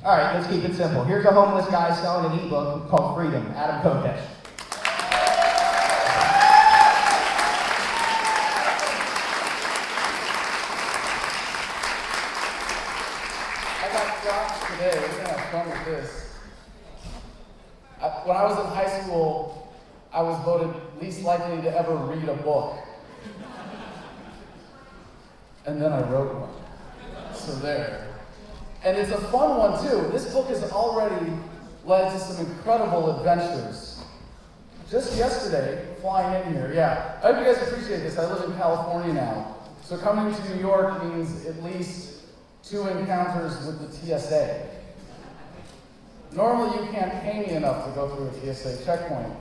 All right, let's keep it simple. Here's a homeless guy selling an ebook called Freedom, Adam Kokesh. I got dropped today. We're going to have fun with this. When I was in high school, I was voted least likely to ever read a book. And then I wrote one. So there. And it's a fun one too. This book has already led to some incredible adventures. Just yesterday, flying in here, yeah. I hope you guys appreciate this. I live in California now. So coming to New York means at least 2 encounters with the TSA. Normally you can't pay me enough to go through a TSA checkpoint.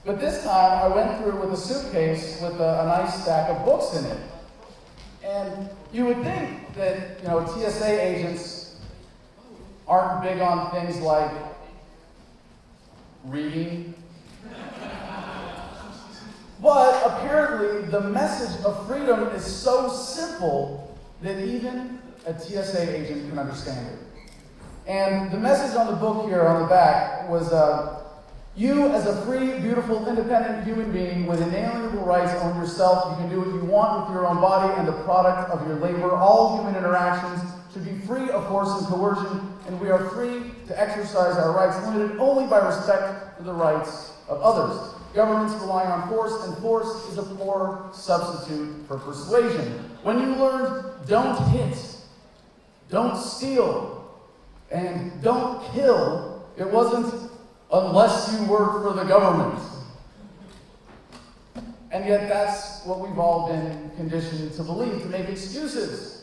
But this time I went through with a suitcase with a nice stack of books in it. And you would think that, TSA agents aren't big on things like reading. But apparently the message of freedom is so simple that even a TSA agent can understand it. And the message on the book here on the back was, you as a free, beautiful, independent human being with inalienable rights own yourself. You can do what you want with your own body and the product of your labor. All human interactions should be free of force and coercion, and we are free to exercise our rights, limited only by respect for the rights of others. Governments rely on force, and force is a poor substitute for persuasion. When you learned don't hit, don't steal, and don't kill, it wasn't unless you work for the government. And yet that's what we've all been conditioned to believe, to make excuses.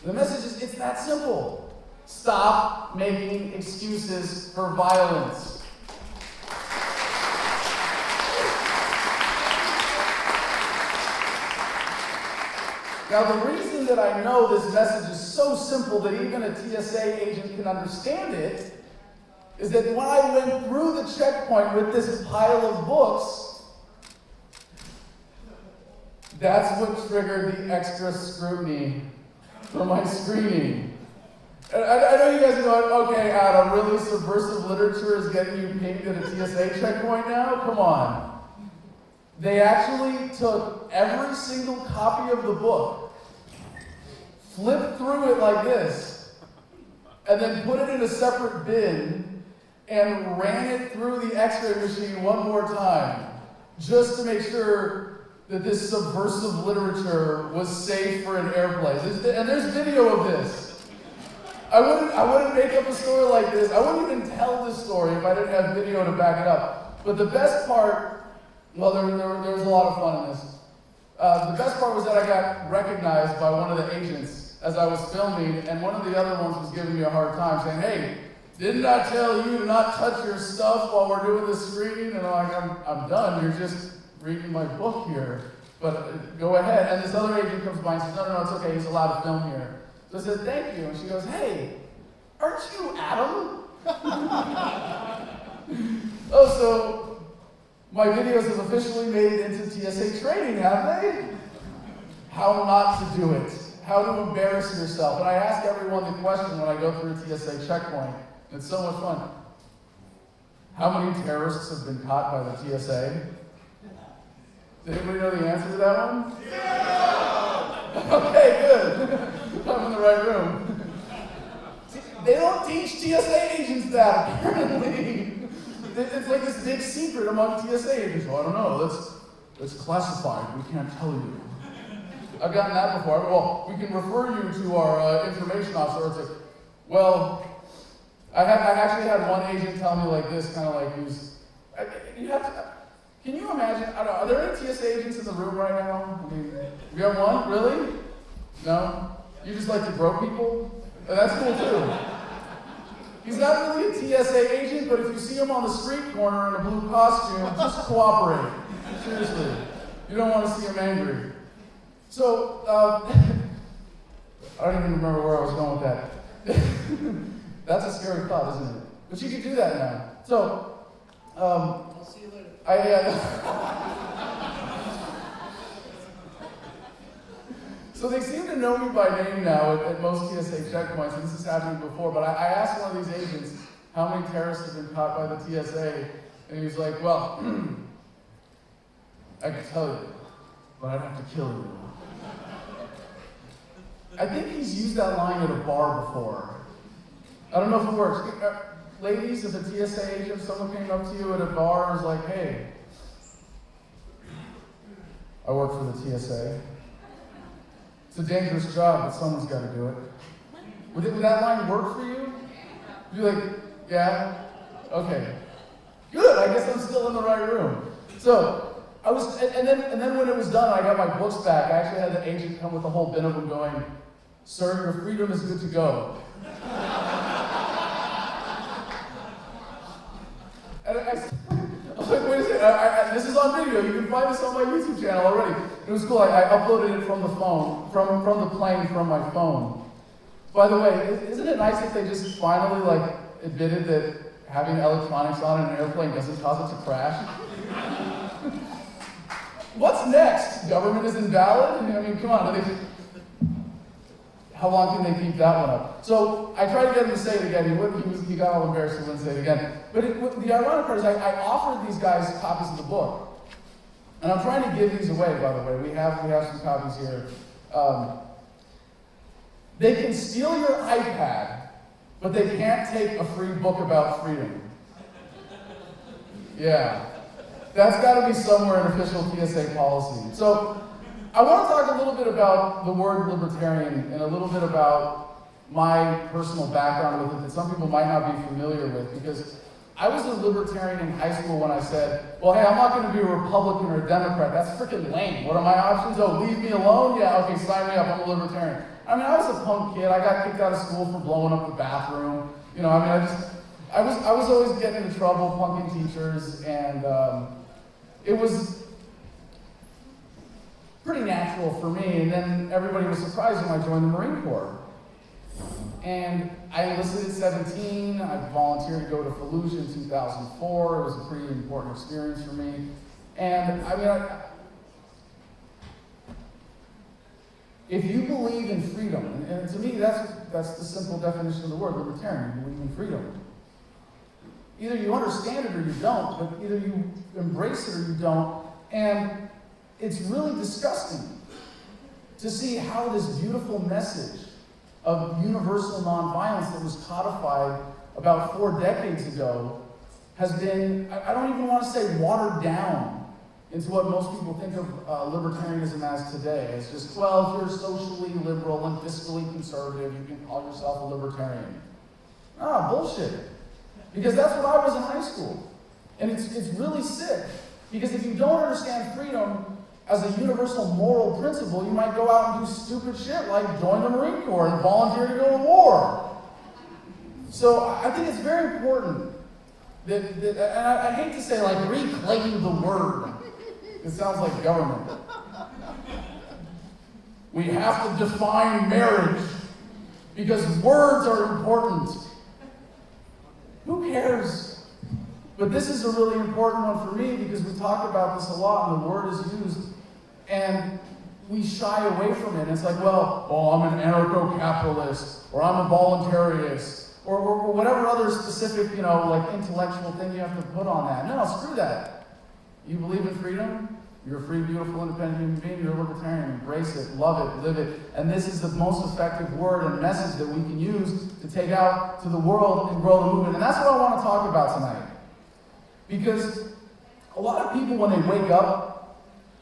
The message is, it's that simple. Stop making excuses for violence. Now, the reason that I know this message is so simple that even a TSA agent can understand it is that when I went through the checkpoint with this pile of books, that's what triggered the extra scrutiny for my screening. I know you guys are going, okay, Adam, really subversive literature is getting you pinged at a TSA checkpoint now? Come on. They actually took every single copy of the book, flipped through it like this, and then put it in a separate bin and ran it through the x-ray machine one more time, just to make sure that this subversive literature was safe for an airplane. And there's video of this. I wouldn't make up a story like this. I wouldn't even tell this story if I didn't have video to back it up. But the best part, well, there was a lot of fun in this. The best part was that I got recognized by one of the agents as I was filming, and one of the other ones was giving me a hard time, saying, hey, didn't I tell you to not touch your stuff while we're doing this screening? And I'm like, I'm done. You're just reading my book here, but go ahead. And this other agent comes by and says, no, it's okay, he's allowed to film here. So I said, thank you. And she goes, hey, aren't you Adam? Oh, so my videos have officially made it into TSA training, have they? How not to do it. How to embarrass yourself. And I ask everyone the question when I go through a TSA checkpoint. It's so much fun. How many terrorists have been caught by the TSA? Does anybody know the answer to that one? Yeah! Okay, good. I'm in the right room. See, they don't teach TSA agents that, apparently. It's like this big secret among TSA agents. Well, I don't know. That's classified. We can't tell you. I've gotten that before. Well, we can refer you to our information officer. It's like, well, I actually had one agent tell me like this, kind of like you have to. Can you imagine? I don't know, are there any TSA agents in the room right now? I mean, we have one? Really? No? You just like to grow people? That's cool too. He's not really a TSA agent, but if you see him on the street corner in a blue costume, just cooperate. Seriously. You don't want to see him angry. So, I don't even remember where I was going with that. That's a scary thought, isn't it? But you can do that now. So, I'll see you later. So So they seem to know me by name now at most TSA checkpoints, and this has happened before, but I asked one of these agents how many terrorists have been caught by the TSA, and he was like, well, I could tell you, but I'd have to kill you. I think he's used that line at a bar before. I don't know if it works. Ladies, as a TSA agent, someone came up to you at a bar and was like, hey, I work for the TSA. It's a dangerous job, but someone's got to do it. Would that line work for you? You'd be like, yeah? Okay. Good, I guess I'm still in the right room. So, and then when it was done, I got my books back. I actually had the agent come with a whole bin of them going, sir, your freedom is good to go. And I was like, wait a second, this is on video. You can find this on my YouTube channel already. It was cool. I uploaded it from the phone, from the plane, from my phone. By the way, isn't it nice that they just finally admitted that having electronics on in an airplane doesn't cause it to crash? What's next? Government is invalid? I mean, come on. How long can they keep that one up? So I tried to get him to say it again. He got all embarrassed and wouldn't say it again. But the ironic part is I offered these guys copies of the book. And I'm trying to give these away, by the way. We have some copies here. They can steal your iPad, but they can't take a free book about freedom. Yeah. That's got to be somewhere in official TSA policy. So I want to talk a little bit about the word libertarian and a little bit about my personal background with it that some people might not be familiar with, because I was a libertarian in high school when I said, well, hey, I'm not going to be a Republican or a Democrat. That's freaking lame. What are my options? Oh, leave me alone? Yeah, okay, sign me up. I'm a libertarian. I mean, I was a punk kid. I got kicked out of school for blowing up the bathroom. You know, I mean, I was always getting into trouble, punking teachers, and it was pretty natural for me. And then everybody was surprised when I joined the Marine Corps. And I enlisted at 17. I volunteered to go to Fallujah in 2004. It was a pretty important experience for me. And I mean, if you believe in freedom, and to me that's the simple definition of the word, libertarian, you believe in freedom. Either you understand it or you don't, but either you embrace it or you don't. And it's really disgusting to see how this beautiful message of universal nonviolence that was codified about 4 decades ago has been, I don't even want to say watered down into what most people think of libertarianism as today. It's just, well, if you're socially liberal and fiscally conservative, you can call yourself a libertarian. Ah, bullshit. Because that's what I was in high school. And it's really sick. Because if you don't understand freedom as a universal moral principle, you might go out and do stupid shit like join the Marine Corps and volunteer to go to war. So I think it's very important that and I hate to say reclaim the word. It sounds like government. We have to define marriage because words are important. Who cares? But this is a really important one for me because we talk about this a lot and the word is used and we shy away from it. It's like, well, I'm an anarcho-capitalist or I'm a voluntarist or whatever other specific, intellectual thing you have to put on that. No, screw that. You believe in freedom? You're a free, beautiful, independent human being. You're a libertarian. Embrace it, love it, live it. And this is the most effective word and message that we can use to take out to the world and grow the movement. And that's what I want to talk about tonight. Because a lot of people, when they wake up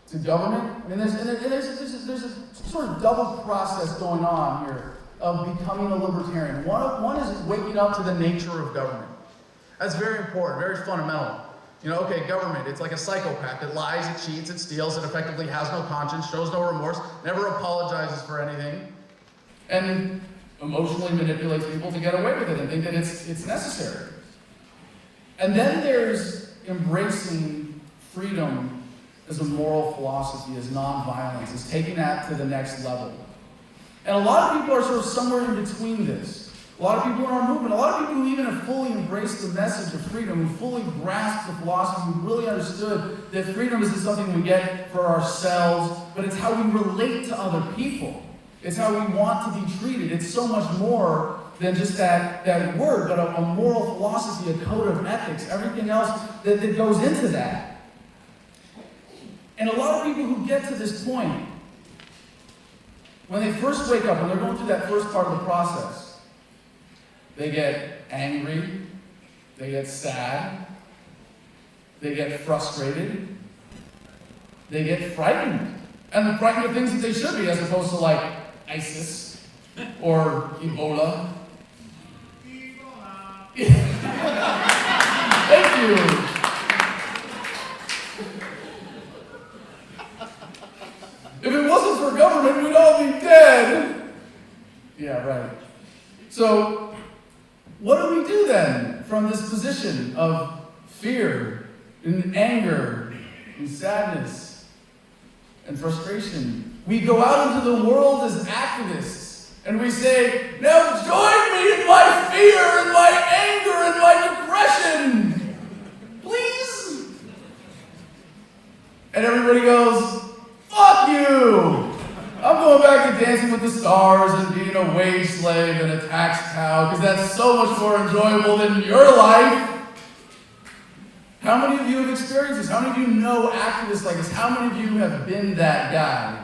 to government, I mean, there's a sort of double process going on here of becoming a libertarian. One is waking up to the nature of government. That's very important, very fundamental. Government, it's like a psychopath. It lies, it cheats, it steals, it effectively has no conscience, shows no remorse, never apologizes for anything, and emotionally manipulates people to get away with it and think that it's necessary. And then there's embracing freedom as a moral philosophy, as nonviolence, as taking that to the next level. And a lot of people are sort of somewhere in between this. A lot of people in our movement, a lot of people who even have fully embraced the message of freedom, who fully grasped the philosophy, who really understood that freedom isn't something we get for ourselves, but it's how we relate to other people. It's how we want to be treated. It's so much more than just that word, but a moral philosophy, a code of ethics, everything else that goes into that. And a lot of people who get to this point, when they first wake up and they're going through that first part of the process, they get angry, they get sad, they get frustrated, they get frightened. And frightened of things that they should be, as opposed to like ISIS or Ebola. Thank you. If it wasn't for government, we'd all be dead. Yeah, right. So, what do we do then from this position of fear and anger and sadness and frustration? We go out into the world as activists and we say, now join me in my fear and my anger and my depression, please? And everybody goes, fuck you! I'm going back to Dancing with the Stars and being a wage slave and a tax cow because that's so much more enjoyable than your life. How many of you have experienced this? How many of you know activists like this? How many of you have been that guy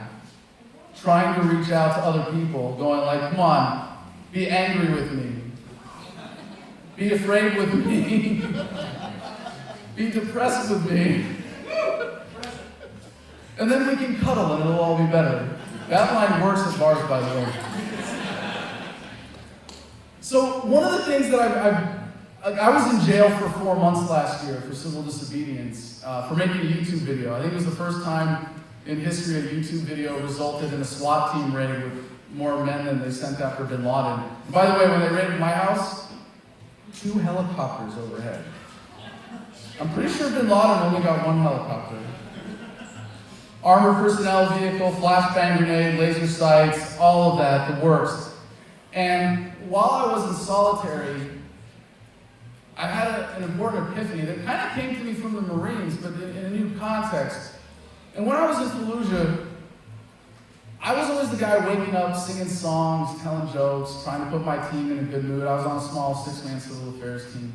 trying to reach out to other people, going like, come on, be angry with me. Be afraid with me. Be depressed with me. And then we can cuddle and it'll all be better. That line works at bars, by the way. So one of the things that I was in jail for 4 months last year for civil disobedience for making a YouTube video. I think it was the first time in history a YouTube video resulted in a SWAT team raid with more men than they sent after bin Laden. And by the way, when they raided my house, 2 helicopters overhead. I'm pretty sure bin Laden only got 1 helicopter. Armored personnel vehicle, flashbang grenade, laser sights, all of that, the works. And while I was in solitary, I had an important epiphany that kind of came to me from the Marines, but in a new context. And when I was in Fallujah, I was always the guy waking up, singing songs, telling jokes, trying to put my team in a good mood. I was on a small 6-man civil affairs team.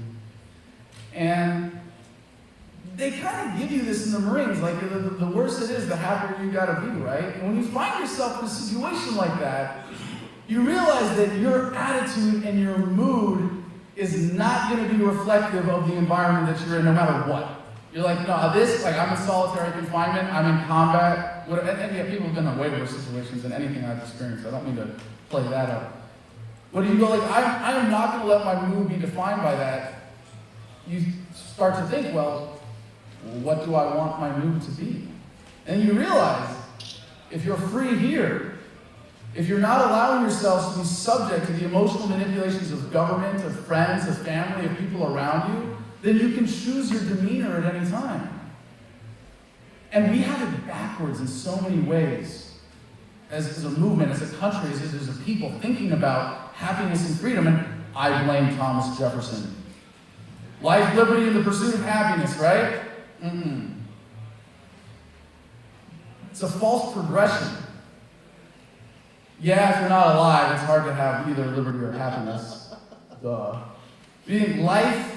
And they kind of give you this in the Marines, like the worse it is, the happier you gotta be, right? And when you find yourself in a situation like that, you realize that your attitude and your mood is not gonna be reflective of the environment that you're in, no matter what. You're like, no, I'm in solitary confinement, I'm in combat, and yeah, people have been in way worse situations than anything I've experienced. I don't mean to play that up. But you go like, I am not gonna let my mood be defined by that. You start to think, well, what do I want my mood to be? And you realize, if you're free here, if you're not allowing yourselves to be subject to the emotional manipulations of government, of friends, of family, of people around you, then you can choose your demeanor at any time. And we have it backwards in so many ways. As a movement, as a country, as a people thinking about happiness and freedom, and I blame Thomas Jefferson. Life, liberty, and the pursuit of happiness, right? It's a false progression. Yeah, if you're not alive, it's hard to have either liberty or happiness. Duh. If you think life,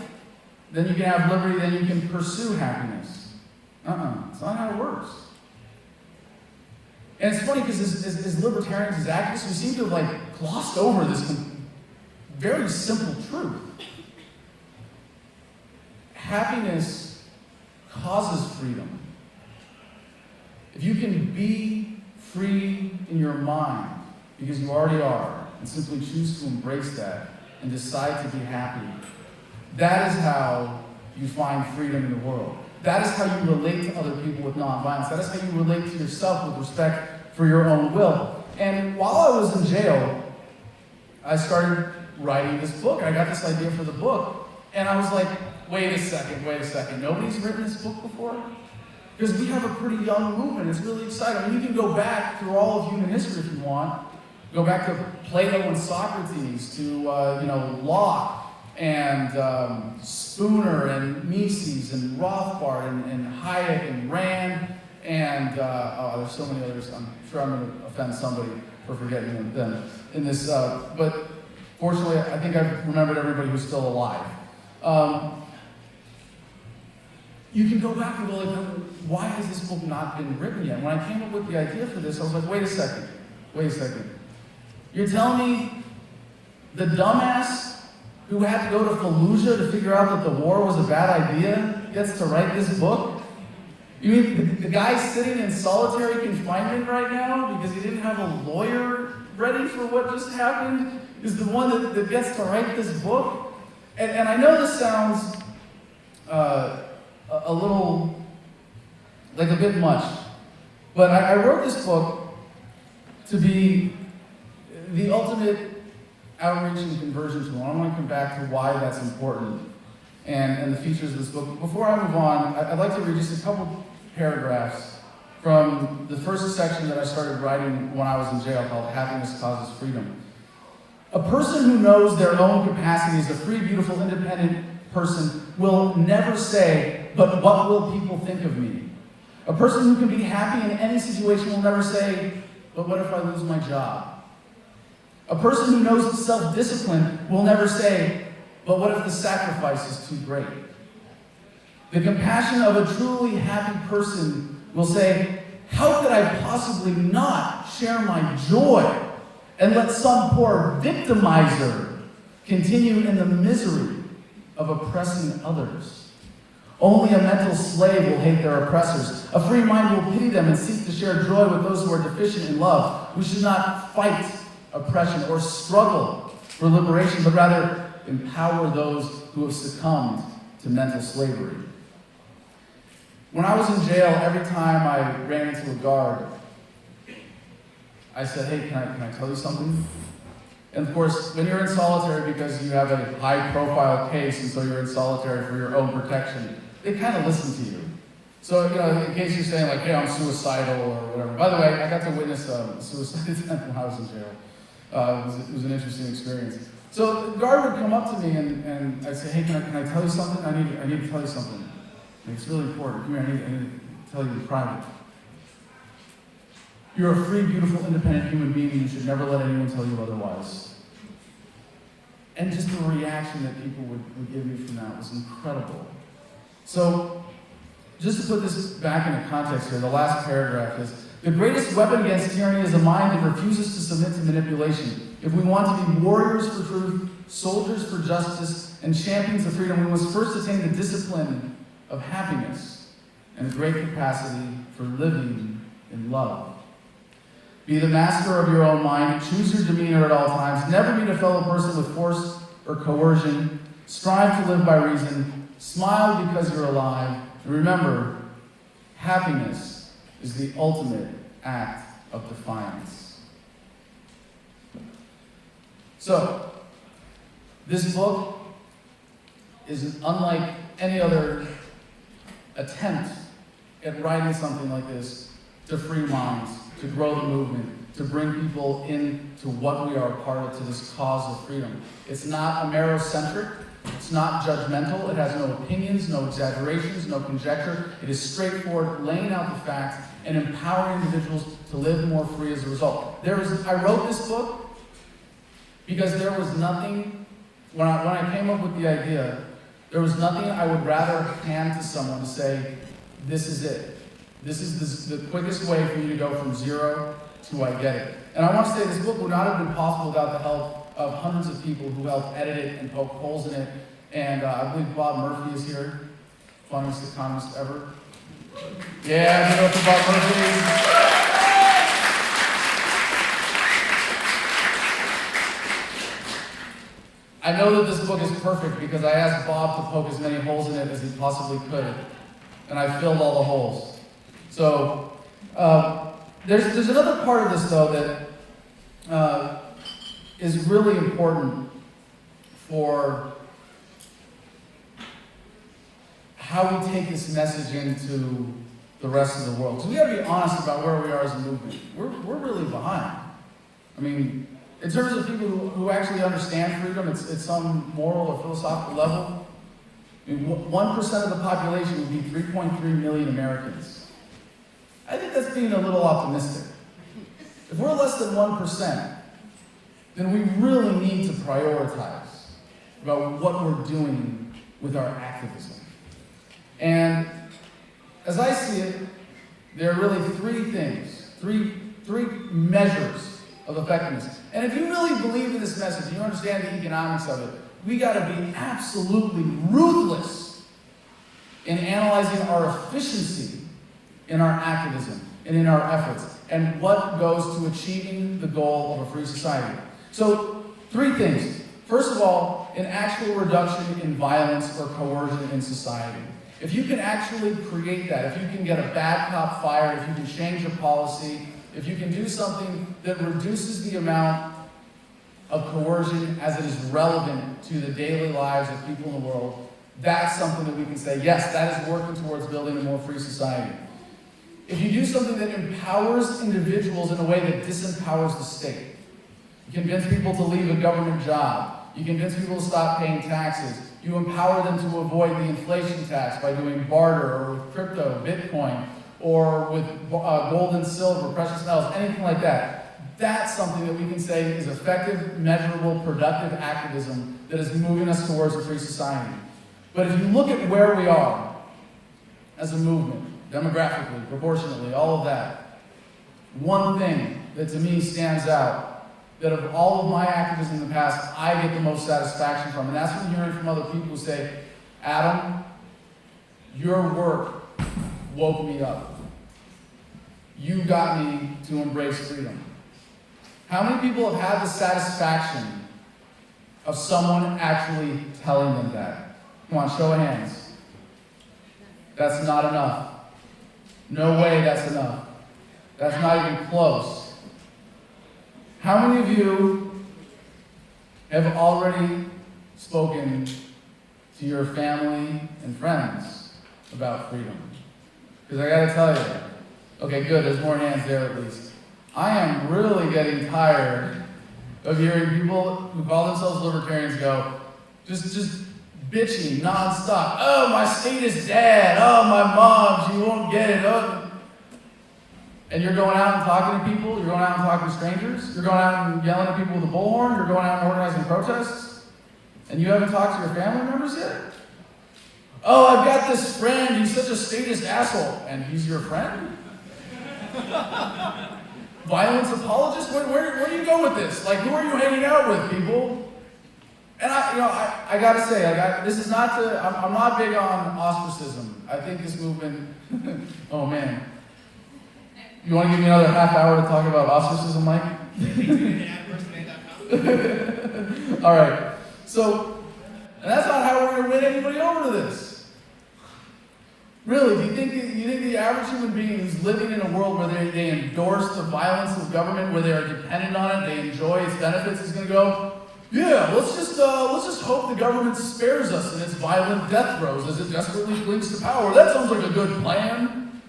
then you can have liberty, then you can pursue happiness. It's not how it works. And it's funny because as libertarians, as activists, we seem to have glossed over this very simple truth. Happiness causes freedom. If you can be free in your mind, because you already are, and simply choose to embrace that and decide to be happy, that is how you find freedom in the world. That is how you relate to other people with nonviolence. That is how you relate to yourself with respect for your own will. And while I was in jail, I started writing this book. I got this idea for the book, and I was like, wait a second. Nobody's written this book before? Because we have a pretty young movement. It's really exciting. I mean, you can go back through all of human history if you want. Go back to Plato and Socrates, to Locke and Spooner and Mises and Rothbard and Hayek and Rand and there's so many others. I'm sure I'm going to offend somebody. for forgetting them in this, but fortunately, I think I've remembered everybody who's still alive. You can go back and go like, why has this book not been written yet? When I came up with the idea for this, I was like, wait a second. You're telling me the dumbass who had to go to Fallujah to figure out that the war was a bad idea gets to write this book? You mean the guy sitting in solitary confinement right now because he didn't have a lawyer ready for what just happened is the one that gets to write this book? And I know this sounds a little, like a bit much, but I wrote this book to be the ultimate outreach and conversion tool. I want to come back to why that's important and the features of this book. Before I move on, I'd like to read just a couple paragraphs from the first section that I started writing when I was in jail called Happiness Causes Freedom. A person who knows their own capacity as a free, beautiful, independent person will never say, but what will people think of me? A person who can be happy in any situation will never say, but what if I lose my job? A person who knows self-discipline will never say, but what if the sacrifice is too great? The compassion of a truly happy person will say, how could I possibly not share my joy and let some poor victimizer continue in the misery of oppressing others? Only a mental slave will hate their oppressors. A free mind will pity them and seek to share joy with those who are deficient in love. We should not fight oppression or struggle for liberation, but rather empower those who have succumbed to mental slavery. When I was in jail, every time I ran into a guard, I said, hey, can I tell you something? And of course, when you're in solitary because you have a high-profile case, and so you're in solitary for your own protection, they kind of listen to you. So, in case you're saying like, hey, I'm suicidal or whatever. By the way, I got to witness suicide attempt when I was in jail. It was an interesting experience. So the guard would come up to me and I'd say, hey, can I tell you something? I need to tell you something. Like, it's really important. Come here, I need to tell you in private. You're a free, beautiful, independent human being, and you should never let anyone tell you otherwise. And just the reaction that people would give me from that was incredible. So, just to put this back into context here, the last paragraph is, the greatest weapon against tyranny is a mind that refuses to submit to manipulation. If we want to be warriors for truth, soldiers for justice, and champions of freedom, we must first attain the discipline of happiness and a great capacity for living in love. Be the master of your own mind. Choose your demeanor at all times. Never meet a fellow person with force or coercion. Strive to live by reason. Smile because you're alive. And remember, happiness is the ultimate act of defiance. So, this book is unlike any other attempt at writing something like this to free minds, to grow the movement, to bring people into what we are a part of, to this cause of freedom. It's not Amerocentric. It's not judgmental. It has no opinions, no exaggerations, no conjecture. It is straightforward, laying out the facts and empowering individuals to live more free as a result. I wrote this book because there was nothing, when I came up with the idea, there was nothing I would rather hand to someone to say, this is it. This is the quickest way for you to go from zero to I get it. And I want to say this book would not have been possible without the help of hundreds of people who helped edit it and poke holes in it. And I believe Bob Murphy is here, funniest economist ever. Yeah, you know for Bob Murphy. I know that this book is perfect because I asked Bob to poke as many holes in it as he possibly could. And I filled all the holes. So, there's another part of this, though, that is really important for how we take this message into the rest of the world. So we gotta be honest about where we are as a movement. We're really behind. I mean, in terms of people who actually understand freedom at some moral or philosophical level, I mean, 1% of the population would be 3.3 million Americans. I think that's being a little optimistic. if we're less than 1%, then we really need to prioritize about what we're doing with our activism. And as I see it, there are really three things, three measures of effectiveness. And if you really believe in this message, you understand the economics of it, we got to be absolutely ruthless in analyzing our efficiency in our activism and in our efforts, and what goes to achieving the goal of a free society. So, three things. First of all, an actual reduction in violence or coercion in society. If you can actually create that, if you can get a bad cop fired, if you can change a policy, if you can do something that reduces the amount of coercion as it is relevant to the daily lives of people in the world, that's something that we can say, yes, that is working towards building a more free society. If you do something that empowers individuals in a way that disempowers the state, you convince people to leave a government job, you convince people to stop paying taxes, you empower them to avoid the inflation tax by doing barter or with crypto, Bitcoin, or with gold and silver, precious metals, anything like that. That's something that we can say is effective, measurable, productive activism that is moving us towards a free society. But if you look at where we are as a movement, demographically, proportionately, all of that, one thing that to me stands out, that of all of my activism in the past, I get the most satisfaction from, and that's from hearing from other people who say, Adam, your work woke me up. You got me to embrace freedom. How many people have had the satisfaction of someone actually telling them that? Come on, show of hands. That's not enough. No way that's enough. That's not even close. How many of you have already spoken to your family and friends about freedom? Because I gotta tell you, okay, good, there's more hands there at least. I am really getting tired of hearing people who call themselves libertarians go, just bitching nonstop. Oh, my state is dead. Oh, my mom, she won't get it. Oh. And you're going out and talking to people. You're going out and talking to strangers. You're going out and yelling at people with a bullhorn. You're going out and organizing protests. And you haven't talked to your family members yet? Oh, I've got this friend. He's such a statist asshole. And he's your friend? Violence apologist? Where do you go with this? Like, who are you hanging out with, people? And I gotta say, this is not to, I'm not big on ostracism. I think this movement, oh man. You want to give me another half hour to talk about ostracism, Mike? All right. So, and that's not how we're going to win anybody over to this. Really, do you think the average human being who's living in a world where they endorse the violence of government, where they are dependent on it, they enjoy its benefits, is going to go, yeah, let's just hope the government spares us in its violent death throes as it desperately clings to power. That sounds like a good plan.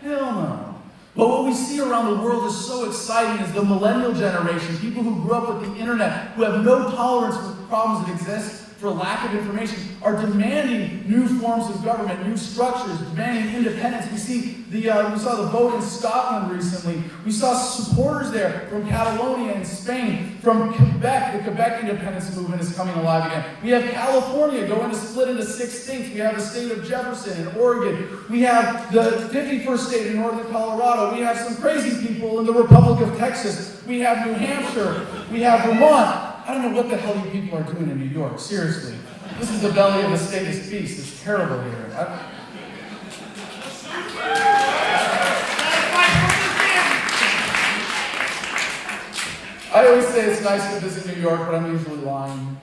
Hell no. But what we see around the world is so exciting is the millennial generation, people who grew up with the internet, who have no tolerance for problems that exist for lack of information, are demanding new forms of government, new structures, demanding independence. We saw the vote in Scotland recently. We saw supporters there from Catalonia in Spain, from Quebec. The Quebec independence movement is coming alive again. We have California going to split into 6 states. We have the state of Jefferson in Oregon. We have the 51st state in northern Colorado. We have some crazy people in the Republic of Texas. We have New Hampshire. We have Vermont. I don't know what the hell you people are doing in New York. Seriously. This is the belly of the statist beast. It's terrible here. I always say it's nice to visit New York, but I'm usually lying.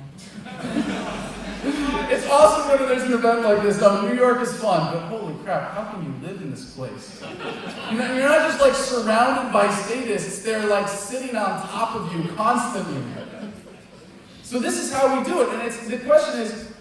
It's awesome when there's an event like this. New York is fun, but holy crap, how can you live in this place? You're not just like surrounded by statists, they're like sitting on top of you constantly. So this is how we do it, and the question is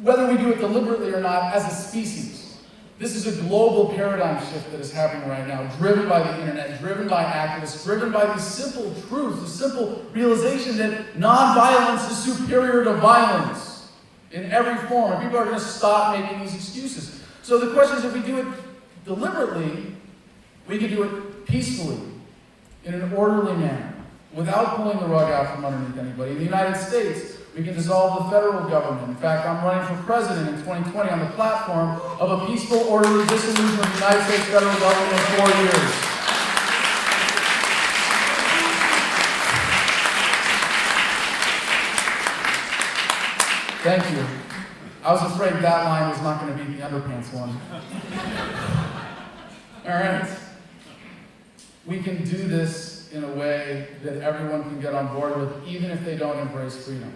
whether we do it deliberately or not as a species. This is a global paradigm shift that is happening right now, driven by the internet, driven by activists, driven by the simple truth, the simple realization that nonviolence is superior to violence in every form, and people are going to stop making these excuses. So the question is, if we do it deliberately, we can do it peacefully. in an orderly manner, without pulling the rug out from underneath anybody. In the United States, we can dissolve the federal government. In fact, I'm running for president in 2020 on the platform of a peaceful, orderly dissolution of the United States federal government in 4 years. Thank you. I was afraid that line was not going to be the underpants one. All right. We can do this in a way that everyone can get on board with, even if they don't embrace freedom.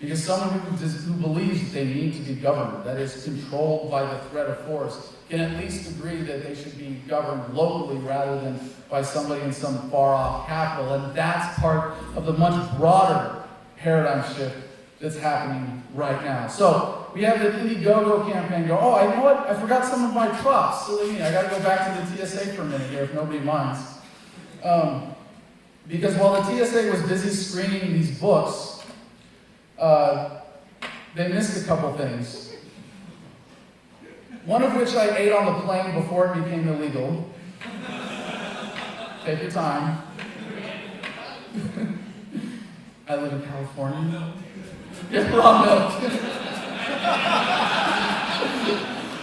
Because someone who believes that they need to be governed, that is controlled by the threat of force, can at least agree that they should be governed locally rather than by somebody in some far-off capital. And that's part of the much broader paradigm shift that's happening right now. So we have the Indiegogo campaign go, oh, you know what? I forgot some of my props. Silly me. I got to go back to the TSA for a minute here if nobody minds. Because while the TSA was busy screening these books, they missed a couple things. One of which I ate on the plane before it became illegal. Take your time. I live in California. Get raw milk.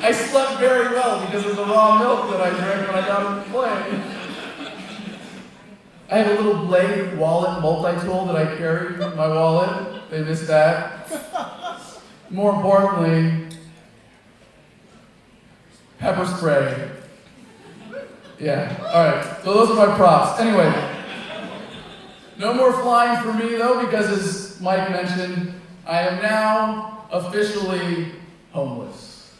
I slept very well because of the raw milk that I drank when I got on the plane. I have a little blade wallet multi-tool that I carry in my wallet. They missed that. More importantly, pepper spray. Yeah, alright. So those are my props. Anyway, no more flying for me though, because as Mike mentioned, I am now officially homeless.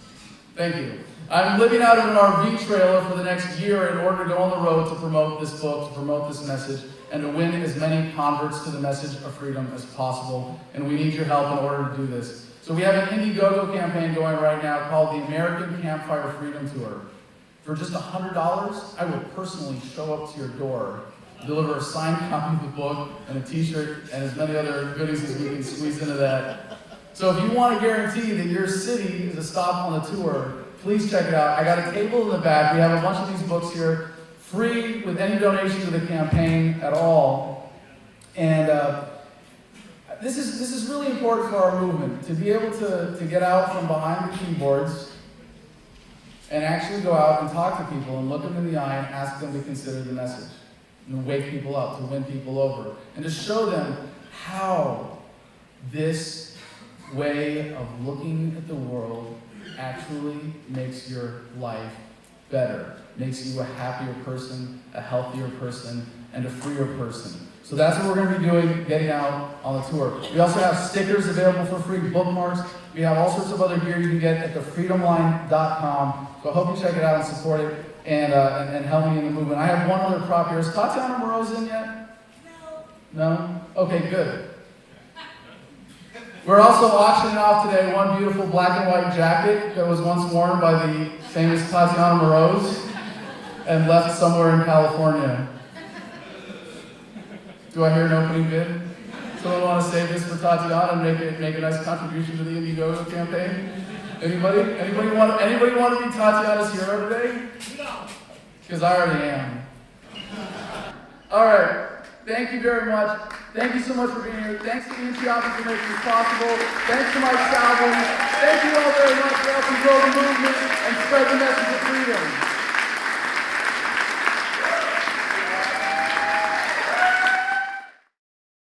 Thank you. I'm living out of an RV trailer for the next year in order to go on the road to promote this book, to promote this message, and to win as many converts to the message of freedom as possible. And we need your help in order to do this. So we have an Indiegogo campaign going right now called the American Campfire Freedom Tour. For just $100, I will personally show up to your door, deliver a signed copy of the book and a t-shirt and as many other goodies as we can squeeze into that. So if you want to guarantee that your city is a stop on the tour, please check it out. I got a table in the back. We have a bunch of these books here, free with any donation to the campaign at all. And this is really important for our movement, to be able to get out from behind the keyboards and actually go out and talk to people and look them in the eye and ask them to consider the message. And to wake people up, to win people over, and to show them how this way of looking at the world actually makes your life better, makes you a happier person, a healthier person, and a freer person. So that's what we're going to be doing, getting out on the tour. We also have stickers available for free, bookmarks. We have all sorts of other gear you can get at thefreedomline.com. So I hope you check it out and support it. And help me in the movement. I have one other prop here. Is Tatiana Moroz in yet? No? Okay, good. We're also auctioning off today one beautiful black and white jacket that was once worn by the famous Tatiana Moroz and left somewhere in California. Do I hear an opening bid? Someone want to save this for Tatiana and make a nice contribution to the Indiegogo campaign? Anybody? Anybody want to be Tatiana's hero today? No. Because I already am. All right. Thank you very much. Thank you so much for being here. Thanks to Ian Chiappi for making this possible. Thanks to Mike Salvin. Thank you all very much for helping grow the movement and spread the message of freedom.